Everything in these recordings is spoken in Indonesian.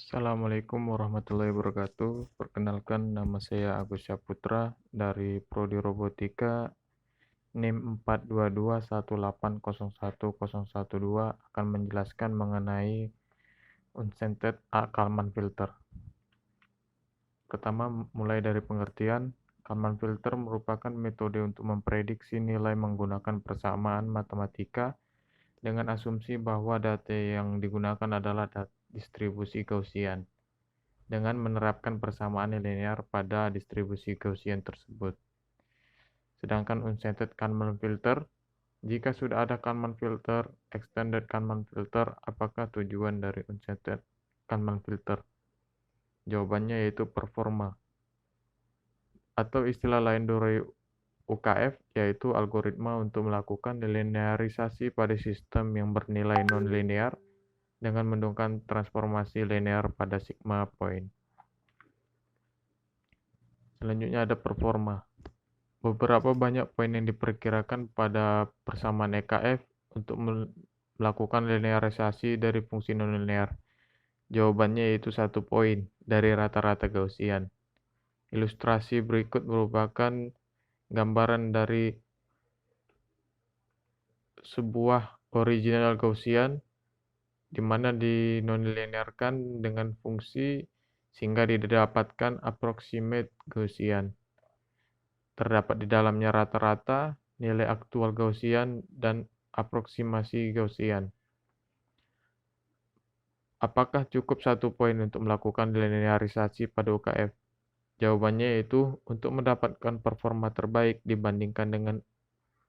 Assalamualaikum warahmatullahi wabarakatuh. Perkenalkan, nama saya Agus Syaputra dari Prodi Robotika NIM 42218011012 akan menjelaskan mengenai Unscented Kalman Filter. Pertama, mulai dari pengertian. Kalman Filter merupakan metode untuk memprediksi nilai menggunakan persamaan matematika dengan asumsi bahwa data yang digunakan adalah distribusi Gaussian, dengan menerapkan persamaan linear pada distribusi Gaussian tersebut. Sedangkan Unscented Kalman Filter, jika sudah ada Kalman Filter, Extended Kalman Filter, apakah tujuan dari Unscented Kalman Filter? Jawabannya yaitu performa, atau istilah lain dari UKF, yaitu algoritma untuk melakukan linearisasi pada sistem yang bernilai non-linear dengan menggunakan transformasi linear pada sigma point. Selanjutnya ada performa. Beberapa banyak poin yang diperkirakan pada persamaan EKF untuk melakukan linearisasi dari fungsi nonlinear. Jawabannya yaitu 1 poin dari rata-rata Gaussian. Ilustrasi berikut merupakan gambaran dari sebuah original Gaussian di mana dinonlinearkan dengan fungsi sehingga didapatkan approximate Gaussian. Terdapat di dalamnya rata-rata, nilai aktual Gaussian, dan aproksimasi Gaussian. Apakah cukup 1 poin untuk melakukan linearisasi pada UKF? Jawabannya yaitu untuk mendapatkan performa terbaik dibandingkan dengan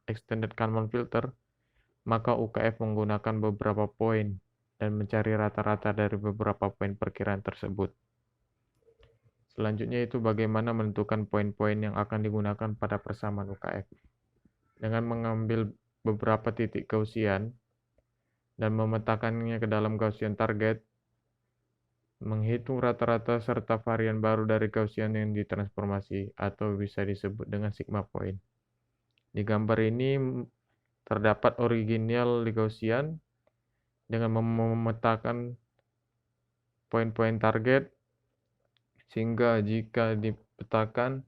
Extended Kalman Filter, maka UKF menggunakan beberapa poin dan mencari rata-rata dari beberapa poin perkiraan tersebut. Selanjutnya itu bagaimana menentukan poin-poin yang akan digunakan pada persamaan UKF. Dengan mengambil beberapa titik Gaussian dan memetakannya ke dalam Gaussian target, menghitung rata-rata serta varian baru dari Gaussian yang ditransformasi, atau bisa disebut dengan sigma point. Di gambar ini terdapat original Gaussian dengan memetakan poin-poin target, sehingga jika dipetakan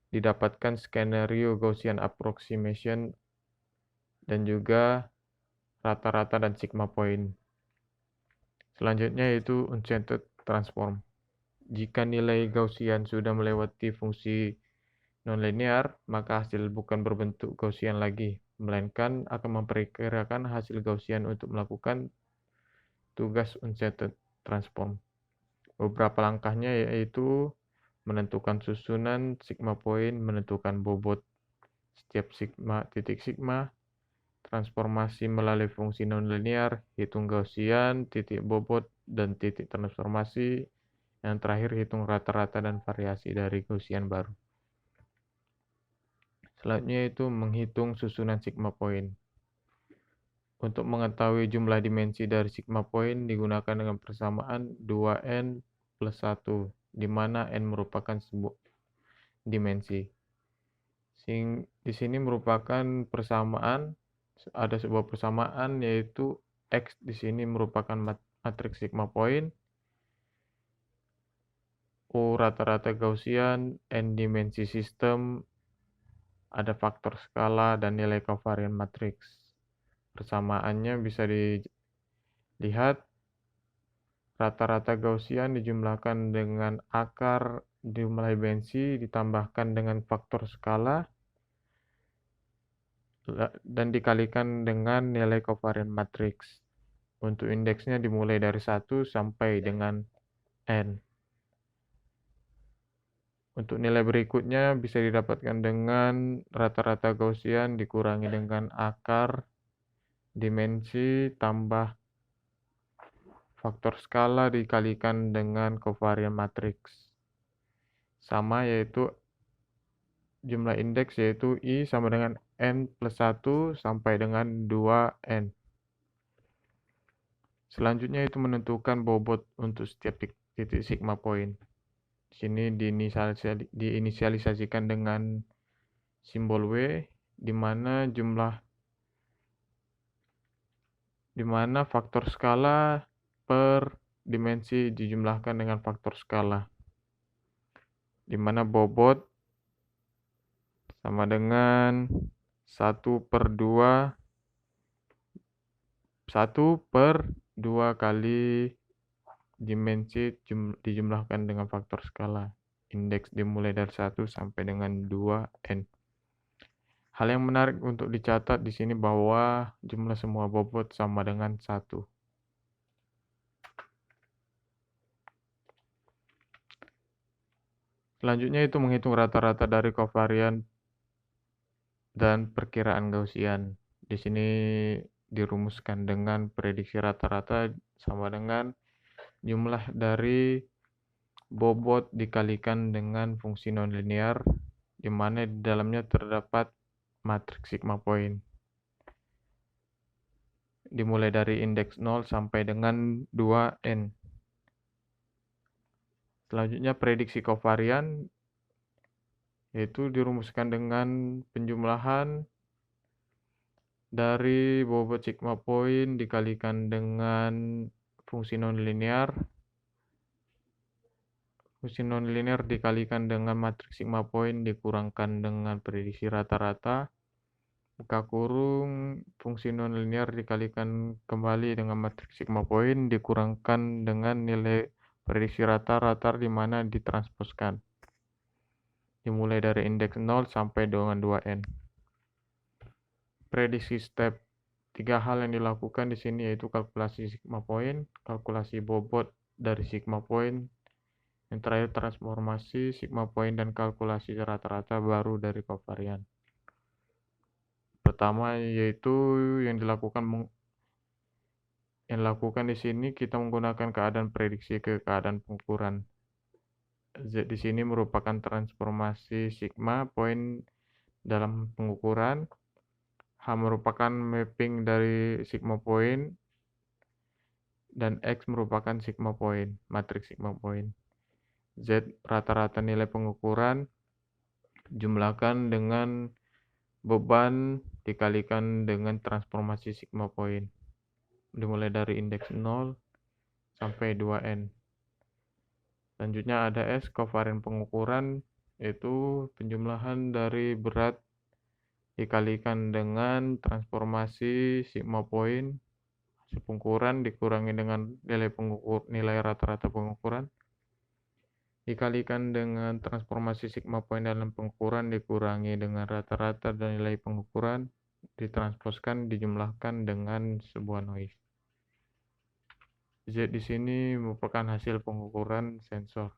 didapatkan skenario Gaussian approximation dan juga rata-rata dan sigma point. Selanjutnya yaitu Unscented Transform. Jika nilai Gaussian sudah melewati fungsi nonlinear, maka hasil bukan berbentuk Gaussian lagi, melainkan akan memperkirakan hasil Gaussian untuk melakukan tugas Unscented Transform. Beberapa langkahnya yaitu menentukan susunan sigma point, menentukan bobot setiap titik sigma, transformasi melalui fungsi nonlinear, hitung Gaussian, titik bobot, dan titik transformasi. Yang terakhir, hitung rata-rata dan variasi dari Gaussian baru. Selanjutnya itu menghitung susunan sigma point. Untuk mengetahui jumlah dimensi dari sigma point digunakan dengan persamaan 2n plus 1, di mana n merupakan sebuah dimensi. Di sini merupakan persamaan, ada sebuah persamaan yaitu X di sini merupakan matriks sigma point, U rata-rata Gaussian, N dimensi sistem, ada faktor skala, dan nilai kovarian matriks. Persamaannya bisa dilihat rata-rata Gaussian dijumlahkan dengan akar jumlah dimensi ditambahkan dengan faktor skala dan dikalikan dengan nilai kovarian matriks. Untuk indeksnya dimulai dari 1 sampai dengan N. Untuk nilai berikutnya bisa didapatkan dengan rata-rata Gaussian dikurangi dengan akar dimensi tambah faktor skala dikalikan dengan kovarian matriks. Sama yaitu jumlah indeks yaitu I sama dengan N plus 1 sampai dengan 2N. Selanjutnya itu menentukan bobot untuk setiap titik sigma point. Di sini diinisialisasikan dengan simbol W, di mana faktor skala per dimensi dijumlahkan dengan faktor skala, di mana bobot sama dengan 1/2 kali dimensi dijumlahkan dengan faktor skala. Indeks dimulai dari 1 sampai dengan 2n. Hal yang menarik untuk dicatat di sini bahwa jumlah semua bobot sama dengan 1. Selanjutnya itu menghitung rata-rata dari kovarian dan perkiraan Gaussian. Di sini dirumuskan dengan prediksi rata-rata sama dengan jumlah dari bobot dikalikan dengan fungsi nonlinear, di mana di dalamnya terdapat matriks sigma point. Dimulai dari indeks 0 sampai dengan 2n. Selanjutnya prediksi kovarian yaitu dirumuskan dengan penjumlahan dari bobot sigma point dikalikan dengan fungsi nonlinear. Fungsi nonlinear dikalikan dengan matriks sigma point dikurangkan dengan prediksi rata-rata. Buka kurung, fungsi nonlinear dikalikan kembali dengan matriks sigma point dikurangkan dengan nilai prediksi rata-rata di mana ditransposkan. Dimulai dari indeks 0 sampai dengan 2n. Prediksi step. 3 hal yang dilakukan di sini yaitu kalkulasi sigma point, kalkulasi bobot dari sigma point, yang terakhir transformasi sigma point dan kalkulasi rata-rata baru dari kovarian. Pertama yaitu yang dilakukan di sini kita menggunakan keadaan prediksi ke keadaan pengukuran. Z di sini merupakan transformasi sigma point dalam pengukuran. H merupakan mapping dari sigma point dan X merupakan sigma point, matriks sigma point. Z rata-rata nilai pengukuran jumlahkan dengan beban dikalikan dengan transformasi sigma point. Dimulai dari indeks 0 sampai 2n. Selanjutnya ada S, kovarian pengukuran, yaitu penjumlahan dari berat dikalikan dengan transformasi sigma point, hasil pengukuran dikurangi dengan nilai rata-rata pengukuran, dikalikan dengan transformasi sigma point dalam pengukuran dikurangi dengan rata-rata dan nilai pengukuran, ditransposkan dijumlahkan dengan sebuah noise. Z di sini merupakan hasil pengukuran sensor.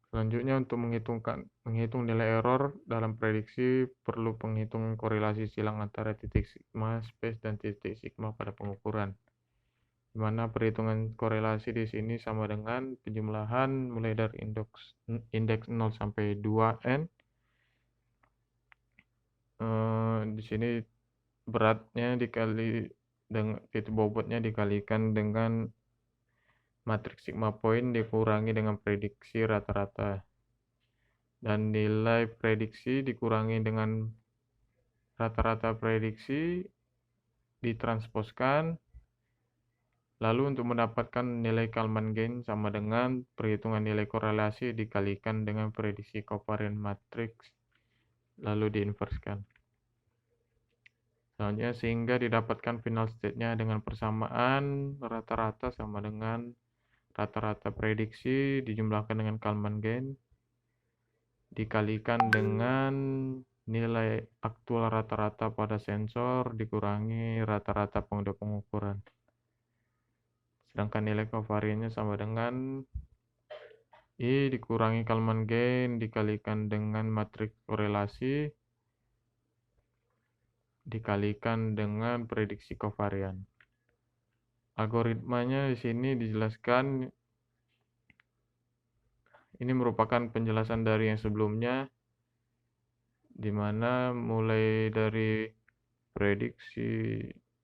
Selanjutnya untuk menghitung nilai error dalam prediksi perlu penghitungan korelasi silang antara titik sigma space dan titik sigma pada pengukuran. Di mana perhitungan korelasi di sini sama dengan penjumlahan mulai dari indeks 0 sampai 2n. Di sini beratnya dikali dengan bobotnya dikalikan dengan matriks sigma point dikurangi dengan prediksi rata-rata. Dan nilai prediksi dikurangi dengan rata-rata prediksi ditransposkan. Lalu untuk mendapatkan nilai Kalman-Gain sama dengan perhitungan nilai korelasi dikalikan dengan prediksi kovarian matriks lalu diinverskan. Selanjutnya sehingga didapatkan final state-nya dengan persamaan rata-rata sama dengan rata-rata prediksi dijumlahkan dengan Kalman-Gain dikalikan dengan nilai aktual rata-rata pada sensor dikurangi rata-rata pada pengukuran. Sedangkan nilai kovariannya sama dengan I dikurangi Kalman-Gain dikalikan dengan matriks korelasi dikalikan dengan prediksi kovarian. Algoritmanya di sini dijelaskan. Ini merupakan penjelasan dari yang sebelumnya, di mana mulai dari prediksi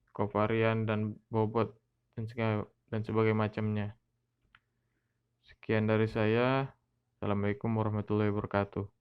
kovarian dan bobot dan sebagainya macamnya. Sekian dari saya. Assalamualaikum warahmatullahi wabarakatuh.